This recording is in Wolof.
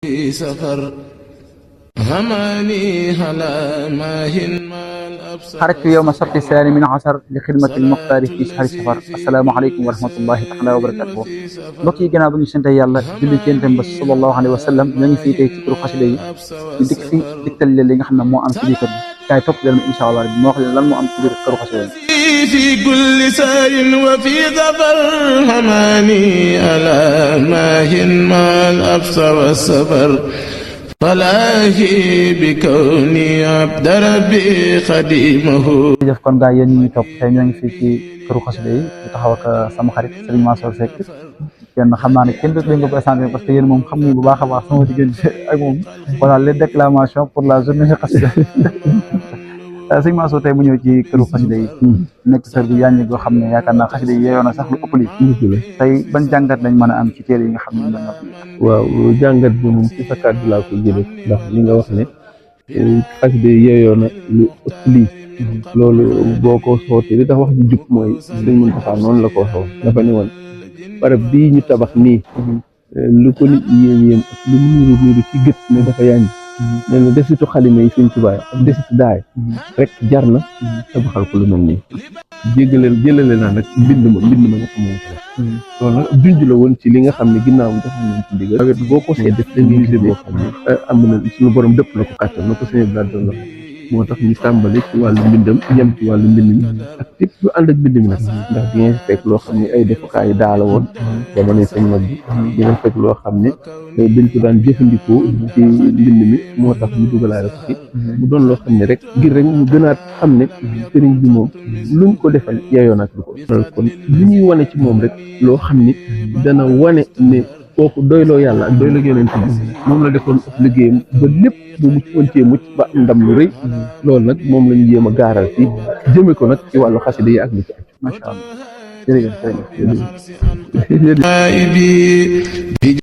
سفر هماني هلا ماهن ما الأبصر خرجت يوم السبت الثاني من عشر لخدمة المختار في شهر سفر. السلام عليكم ورحمة الله تعالى wa barakatuh. mbokk yi gannaaw ba ñu sant yàlla julli ci Yonent bi sallallahu alayhi wa sallam ñoo ngi fii tey ci këru xasida yi ñu dikk fi digtal leen li nga xam ne moo am ci biir kër gi kaay topp leen incha allah moo wax leen lan moo am ci biir këru xasida yi. في كل سار وفي ظفر هماني ألا ماهن ما الأبصر والسفر فلاهي بكوني عبد ربي خديمه. jëf kon gaa yéen ñi topp tey ñoo ngi fii ci këru xasida yi ñu taxaw ak sama xarit Serigne Mansour Seck kenn xam naa ne kenn du leen ko présenté parce que yéen moom xam nañu bu baax a baax sama diggante ak moom voilà les déclamations pour la journée xasida Serigne Mansour tey mu ñëw ci këru xasida yi nekk kër gu yàññi goo xam ne yaakaar naa xasida yi yeyoon na sax lu ëpp lii tey ban jàngat lañ mën a am ci téere yi nga xam ne ñoom waaw jàngat bi moom ci sa kàddu laa ko jëlee ndax li nga wax ne xasida yi yeeyoo na lu ëpp lii loolu boo ko sootee li tax wax ji jub mooy Sëñ Muntaxa noonu la ko waxoon dafa ne woon barab bii ñu tabax nii lu ko nit yéem ak lu mu niru ci gët ne dafa yànj nee na desitu xalima yi Sëñ Tuubaa ak desitu daay rek jar na tabaxal ko lu mel nii jëlale naa nag mbind ma nga xamoon ko loolu nag junj la woon ci li nga xam ne ginnaaw bi dafa nañ ci ndigal nawet boo ko see def da ngay gis boo xam ne am na suñu borom dëpp la ko kàttan na ko sëñ bi doon la moo tax ñu tàmbali ci wàllu mbindam yem ci wàllu mbind mi ak lépp lu ànd ak mbind mi nag ndax di ngeen fekk loo xam ne ay defukaay daala woon jamono sëñ mag bi di ngeen fekk loo xam ne dañ ko daan jëfandikoo ci mbind mi moo tax ñu dugalaale ko ci mu doon loo xam ne rek ngir rek ñu gënaat xam ne sëriñ bi moom luñ ko defal yeeyoon ak lu ko kon lu ñuy wane ci moom rek loo xam ne dana wane ne kooku doyloo yàlla ak doyloo yonent bi moom la defoon ëpp liggéeyam ba lépp bu mucc woon cee mucc ba am ndam lu rëy loolu nag moom la ñu jéem a gaaral fii jëme ko nag ci wàllu xasida yi ak lu ci aju macha allah jërëjëf